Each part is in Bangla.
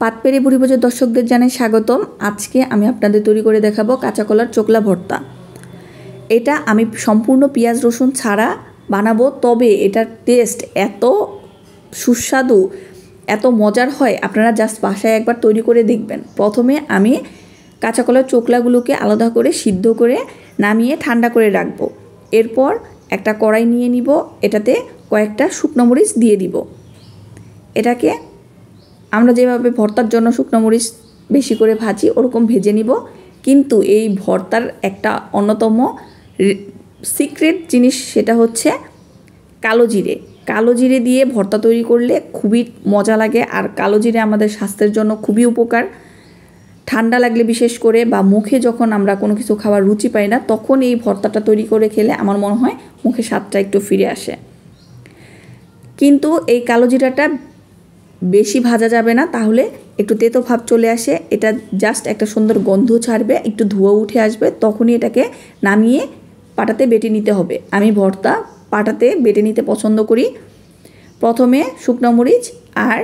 পাতপেরি বুড়ি ভোজের দর্শকদের জানাই স্বাগতম। আজকে আমি আপনাদের তৈরি করে দেখাবো কাঁচা কলার চোকলা ভর্তা। এটা আমি সম্পূর্ণ পেঁয়াজ রসুন ছাড়া বানাবো, তবে এটার টেস্ট এত সুস্বাদু, এত মজার হয়, আপনারা জাস্ট বাসায় একবার তৈরি করে দেখবেন। প্রথমে আমি কাঁচা কলার চোকলাগুলোকে আলাদা করে সিদ্ধ করে নামিয়ে ঠান্ডা করে রাখবো। এরপর একটা কড়াই নিয়ে নিব, এটাতে কয়েকটা শুকনো মরিচ দিয়ে দিব। এটাকে আমরা যেভাবে ভর্তার জন্য শুকনো মরিচ বেশি করে ভাজি ওরকম ভেজে নিব, কিন্তু এই ভর্তার একটা অন্যতম সিক্রেট জিনিস, সেটা হচ্ছে কালো জিরে। কালো জিরে দিয়ে ভর্তা তৈরি করলে খুবই মজা লাগে, আর কালো জিরে আমাদের স্বাস্থ্যের জন্য খুবই উপকার। ঠান্ডা লাগলে বিশেষ করে, বা মুখে যখন আমরা কোনো কিছু খাওয়ার রুচি পাই না, তখন এই ভর্তাটা তৈরি করে খেলে আমার মনে হয় মুখে স্বাদটা একটু ফিরে আসে। কিন্তু এই কালো জিরাটা বেশি ভাজা যাবে না, তাহলে একটু তেতো ভাব চলে আসে। এটা জাস্ট একটা সুন্দর গন্ধ ছাড়বে, একটু ধোঁয়া উঠে আসবে, তখনই এটাকে নামিয়ে পাটাতে বেটে নিতে হবে। আমি ভর্তা পাটাতে বেটে নিতে পছন্দ করি। প্রথমে শুকনো মরিচ আর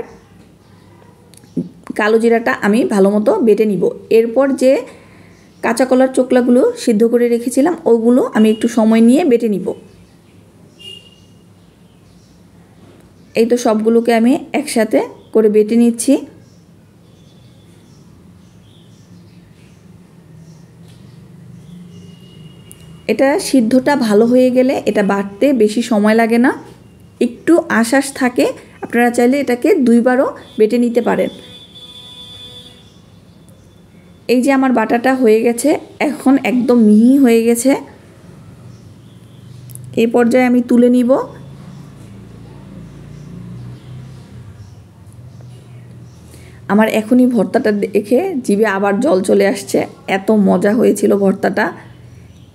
কালো জিরাটা আমি ভালো মতো বেটে নিব। এরপর যে কাঁচা কলার চোকলাগুলো সিদ্ধ করে রেখেছিলাম ওগুলো আমি একটু সময় নিয়ে বেটে নিব। এই তো সবগুলোকে আমি একসাথে করে বেটে নিচ্ছি। এটা সিদ্ধটা ভালো হয়ে গেলে এটা বাটতে বেশি সময় লাগে না, একটু আঁশ থাকে। আপনারা চাইলে এটাকে দুইবারও বেটে নিতে পারেন। এই যে আমার বাটাটা হয়ে গেছে, এখন একদম মিহি হয়ে গেছে। এই পর্যায়ে আমি তুলে নিব। আমার এখনই ভর্তাটা দেখে জিভে আবার জল চলে আসছে, এত মজা হয়েছিল ভর্তাটা।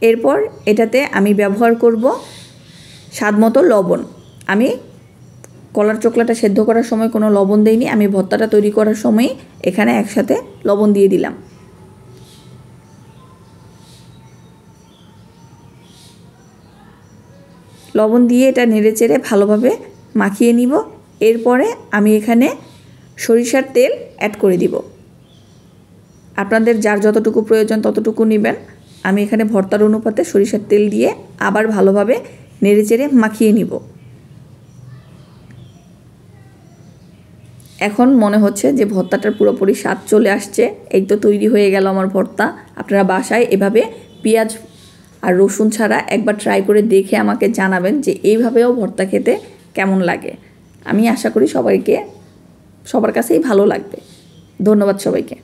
এরপর এটাতে আমি ব্যবহার করব স্বাদমতো লবণ। আমি কলার চোকলাটা সেদ্ধ করার সময় কোনো লবণ দেইনি, আমি ভর্তাটা তৈরি করার সময় এখানে একসাথে লবণ দিয়ে দিলাম। লবণ দিয়ে এটা নেড়েচেড়ে ভালোভাবে মাখিয়ে নিব। এরপরে আমি এখানে সরিষার তেল অ্যাড করে দিব। আপনাদের যার যতটুকু প্রয়োজন ততটুকু নেবেন। আমি এখানে ভর্তার অনুপাতে সরিষার তেল দিয়ে আবার ভালোভাবে নেড়েচেড়ে মাখিয়ে নিব। এখন মনে হচ্ছে যে ভর্তাটার পুরোপুরি স্বাদ চলে আসছে। এই তো তৈরি হয়ে গেল আমার ভর্তা। আপনারা বাসায় এভাবে পেঁয়াজ আর রসুন ছাড়া একবার ট্রাই করে দেখে আমাকে জানাবেন যে এইভাবেও ভর্তা খেতে কেমন লাগে। আমি আশা করি সবার কাছেই ভালো লাগবে। ধন্যবাদ সবাইকে।